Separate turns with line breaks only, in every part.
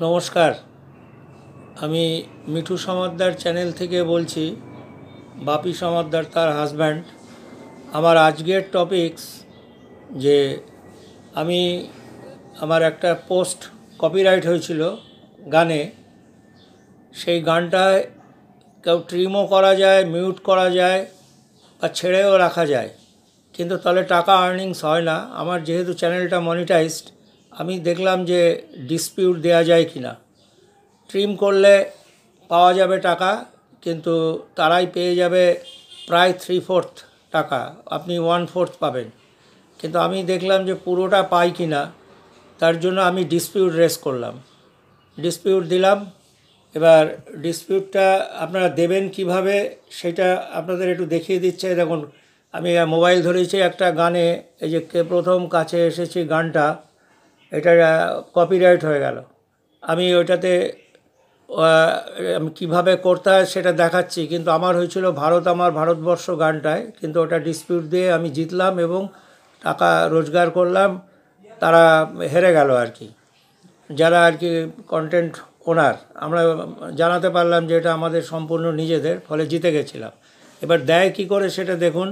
নমস্কার, আমি মিঠু সমাদ্দার চ্যানেল থেকে বলছি। বাপি সমাদ্দার তার হাজব্যান্ড। আমার আজকের টপিকস যে আমি আমার একটা পোস্ট কপিরাইট হয়েছিল গানে। সেই গানটায় কেউ ট্রিমও করা যায়, মিউট করা যায় বা ছেড়েও রাখা যায়, কিন্তু তাহলে টাকা আর্নিংস হয় না। আমার যেহেতু চ্যানেলটা মনিটাইজড, আমি দেখলাম যে ডিসপিউট দেওয়া যায় কি না। ট্রিম করলে পাওয়া যাবে টাকা, কিন্তু তারাই পেয়ে যাবে প্রায় 3/4 টাকা, আপনি 1/4 পাবেন। কিন্তু আমি দেখলাম যে পুরোটা পাই কি না, তার জন্য আমি ডিসপিউট রেজ করলাম, ডিসপিউট দিলাম। এবার ডিসপিউটটা আপনারা দেবেন কিভাবে সেটা আপনাদের একটু দেখিয়ে দিচ্ছে। দেখুন, আমি মোবাইল ধরেছি একটা গানে, এই যে কে প্রথম কাছে এসেছি গানটা, এটা কপিরাইট হয়ে গেল। আমি ওইটাতে আমি কীভাবে করতে হয় সেটা দেখাচ্ছি, কিন্তু আমার হয়েছিল ভারত আমার ভারতবর্ষ গানটায়, কিন্তু ওটা ডিসপিউট দিয়ে আমি জিতলাম এবং টাকা রোজগার করলাম। তারা হেরে গেল আর কি, যারা আর কি কন্টেন্ট ওনার। আমরা জানাতে পারলাম যে এটা আমাদের সম্পূর্ণ নিজেদের, ফলে জিতে গেছিলাম। এবার দেয় কি করে সেটা দেখুন।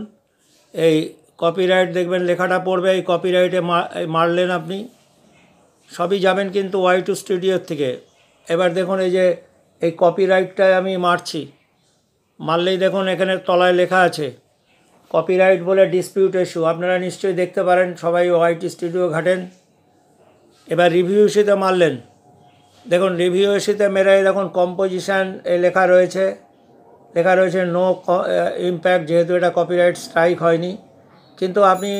এই কপিরাইট দেখবেন লেখাটা পড়বে, এই কপিরাইটে মারলেন আপনি, সবই যাবেন কিন্তু Y2 স্টুডিওর থেকে। এবার দেখুন এই যে এই কপিরাইটটায় আমি মারছি, মারলেই দেখুন এখানে তলায় লেখা আছে কপিরাইট বলে ডিসপিউট ইস্যু। আপনারা নিশ্চয়ই দেখতে পারেন, সবাই Y2 স্টুডিও ঘাটেন। এবার রিভিউ ইস্যুতে মারলেন, দেখুন রিভিউ ইস্যুতে মেরে দেখুন কম্পোজিশান লেখা রয়েছে, নো ইম্প্যাক্ট, যেহেতু এটা কপিরাইট স্ট্রাইক হয়নি। কিন্তু আপনি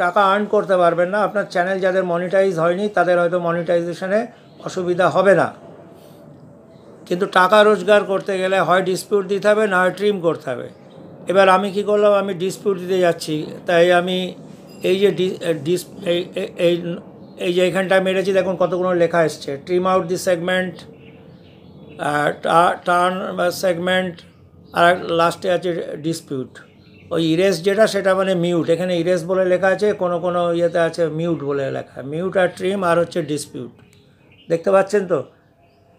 টাকা আর্ন করতে পারবেন না। আপনার চ্যানেল যাদের মনিটাইজ হয়নি তাদের হয়তো মনিটাইজেশনে অসুবিধা হবে না, কিন্তু টাকা রোজগার করতে গেলে হয় ডিসপিউট দিতে হবে, না হয় ট্রিম করতে হবে। এবার আমি কি করলাম, আমি ডিসপিউট দিতে যাচ্ছি, তাই আমি এই যে এই যে এখানটায় মেরেছি, দেখুন কতগুলো লেখা এসছে, trim out the segment, turn segment, আর লাস্টে আছে ডিসপিউট। ওই ইরেজ যেটা, সেটা মানে মিউট। এখানে ইরেজ বলে লেখা আছে, কোনো ইয়েতে আছে মিউট বলে লেখা। মিউট আর ট্রিম আর হচ্ছে ডিসপিউট, দেখতে পাচ্ছেন তো।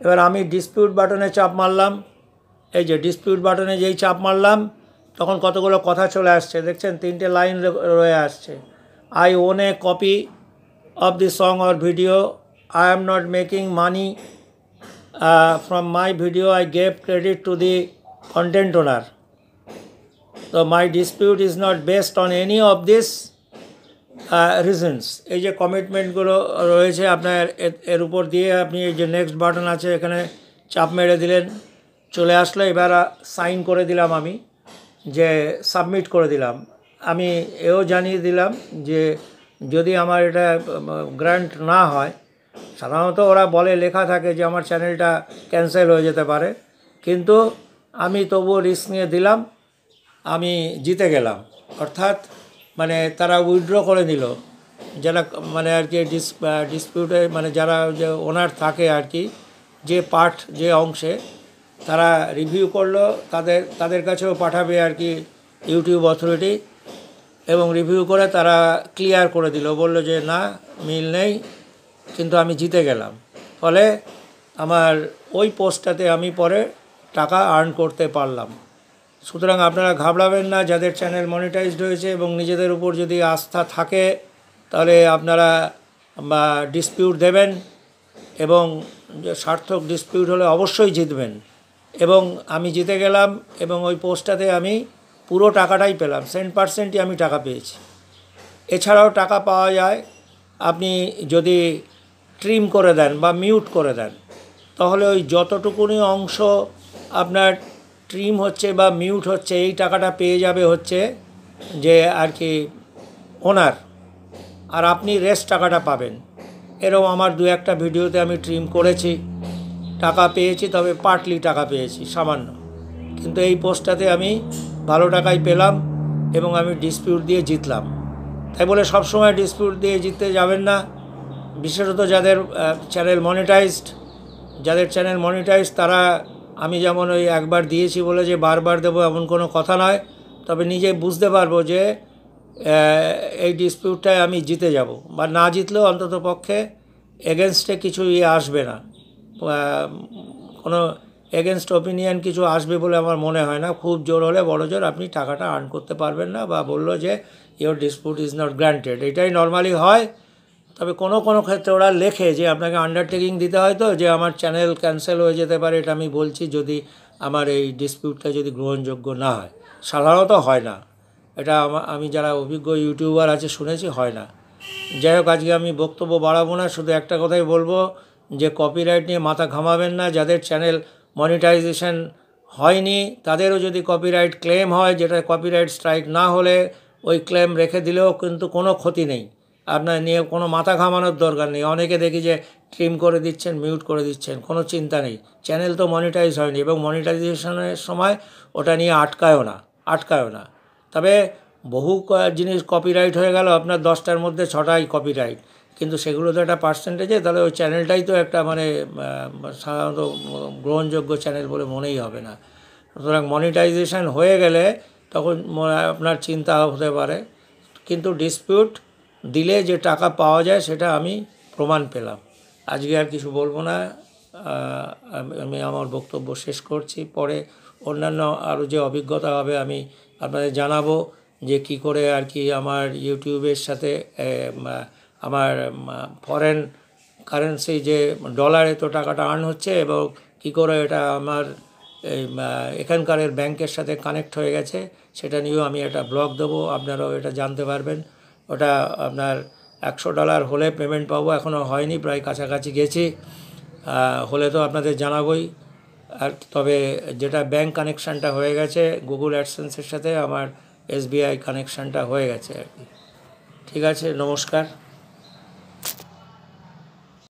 এবার আমি ডিসপিউট বাটনে চাপ মারলাম, এই যে ডিসপিউট বাটনে যেই চাপ মারলাম, তখন কতগুলো কথা চলে আসছে, দেখছেন 3টে লাইন রয়ে আসছে। I own a copy of the song or video. I am not making money from my video. I gave credit to the content owner. So my dispute is not based on any of these reasons. এই যে কমিটমেন্টগুলো রয়েছে আপনার, এর উপর দিয়ে আপনি এই যে নেক্সট বাটন আছে, এখানে চাপ মেরে দিলেন, চলে আসলো। এবার সাইন করে দিলাম আমি, যে সাবমিট করে দিলাম। আমি এও জানিয়ে দিলাম যে যদি আমার এটা গ্র্যান্ট না হয়, সাধারণত ওরা বলে, লেখা থাকে যে আমার চ্যানেলটা ক্যান্সেল হয়ে যেতে পারে, কিন্তু আমি তবুও রিস্ক নিয়ে দিলাম, আমি জিতে গেলাম। অর্থাৎ মানে তারা উইথড্র করে নিল, যারা মানে আর কি ডিসপিউটে মানে যারা যে ওনার থাকে আর কি, যে পার্ট যে অংশে তারা রিভিউ করলো, তাদের কাছেও পাঠাবে আর কি ইউটিউব অথরিটি, এবং রিভিউ করে তারা ক্লিয়ার করে দিল, বললো যে না, মিল নেই, কিন্তু আমি জিতে গেলাম। ফলে আমার ওই পোস্টটাতে আমি পরে টাকা আর্ন করতে পারলাম। সুতরাং আপনারা ঘাবড়াবেন না, যাদের চ্যানেল মনিটাইজড হয়েছে এবং নিজেদের উপর যদি আস্থা থাকে, তাহলে আপনারা ডিসপিউট দেবেন, এবং সার্থক ডিসপিউট হলে অবশ্যই জিতবেন। এবং আমি জিতে গেলাম, এবং ওই পোস্টটাতে আমি পুরো টাকাটাই পেলাম, 100%ই আমি টাকা পেয়েছি। এছাড়াও টাকা পাওয়া যায় আপনি যদি ট্রিম করে দেন বা মিউট করে দেন, তাহলে ওই যতটুকুনি অংশ আপনার ট্রিম হচ্ছে বা মিউট হচ্ছে, এই টাকাটা পেয়ে যাবে হচ্ছে যে আর কি ওনার, আর আপনি রেস্ট টাকাটা পাবেন। এরকম আমার 2-1টা ভিডিওতে আমি ট্রিম করেছি, টাকা পেয়েছি, তবে পার্টলি টাকা পেয়েছি, সামান্য। কিন্তু এই পোস্টটাতে আমি ভালো টাকাই পেলাম, এবং আমি ডিসপিউট দিয়ে জিতলাম। তাই বলে সবসময় ডিসপিউট দিয়ে জিততে যাবেন না, বিশেষত যাদের চ্যানেল মনিটাইজড, তারা, আমি যেমন ওই একবার দিয়েছি বলে যে বারবার দেবো এমন কোনো কথা নয়, তবে নিজে বুঝতে পারবো যে এই ডিসপিউটটায় আমি জিতে যাব, বা না জিতলেও অন্তত পক্ষে এগেনস্টে কিছু আসবে না। কোনো এগেনস্ট ওপিনিয়ন কিছু আসবে বলে আমার মনে হয় না। খুব জোর হলে বড় জোর আপনি টাকাটা আর্ন করতে পারবেন না, বা বললো যে your dispute is not granted, এটাই নর্মালি হয়। তবে কোনো কোনো ক্ষেত্রে ওরা লেখে যে আপনাকে আন্ডারটেকিং দিতে হয় তো, যে আমার চ্যানেল ক্যান্সেল হয়ে যেতে পারে, এটা আমি বলছি, যদি আমার এই ডিসপিউটটা যদি গ্রহণযোগ্য না হয়। সাধারণত হয় না এটা, আমি যারা অভিজ্ঞ ইউটিউবার আছে শুনেছি হয় না। যাই হোক, আজকে আমি বক্তব্য বাড়াবো না, শুধু একটা কথাই বলবো যে কপিরাইট নিয়ে মাথা ঘামাবেন না। যাদের চ্যানেল মনিটাইজেশন হয়নি তাদেরও যদি কপিরাইট ক্লেম হয়, যেটা কপিরাইট স্ট্রাইক না হলে ওই ক্লেম রেখে দিলেও কিন্তু কোনো ক্ষতি নেই, আপনার নিয়ে কোনো মাথা ঘামানোর দরকার নেই। অনেকে দেখি যে ট্রিম করে দিচ্ছেন, মিউট করে দিচ্ছেন, কোনো চিন্তা নেই, চ্যানেল তো মনিটাইজ হয়নি, এবং মনিটাইজেশনের সময় ওটা নিয়ে আটকায়ও না। তবে বহু জিনিস কপিরাইট হয়ে গেল, আপনার 10টার মধ্যে 6টাই কপিরাইট, কিন্তু সেগুলো তো একটা পার্সেন্টেজে, তাহলে ওই চ্যানেলটাই তো একটা মানে সাধারণত গ্রহণযোগ্য চ্যানেল বলে মনেই হবে না। সুতরাং মনিটাইজেশন হয়ে গেলে তখন আপনার চিন্তা হতে পারে, কিন্তু ডিসপিউট দিলে যে টাকা পাওয়া যায় সেটা আমি প্রমাণ পেলাম। আজকে আর কিছু বলবো না, আমি আমার বক্তব্য শেষ করছি। পরে অন্যান্য আরও যে অভিজ্ঞতা হবে আমি আপনাদের জানাবো, যে কি করে আর কি আমার ইউটিউবের সাথে আমার ফরেন কারেন্সি যে ডলারে তো টাকাটা আর্ন হচ্ছে, এবং কি করে এটা আমার এই এখানকারের ব্যাংকের সাথে কানেক্ট হয়ে গেছে, সেটা নিয়েও আমি একটা ব্লগ দেবো, আপনারাও এটা জানতে পারবেন। ওটা আপনার $100 হলে পেমেন্ট পাবো, এখনও হয়নি, প্রায় কাছাকাছি গেছি, হলে তো আপনাদের জানাবোই। আর তবে যেটা ব্যাংক কানেকশানটা হয়ে গেছে গুগল অ্যাডসেন্সের সাথে, আমার SBI কানেকশানটা হয়ে গেছে আর কি। ঠিক আছে, নমস্কার।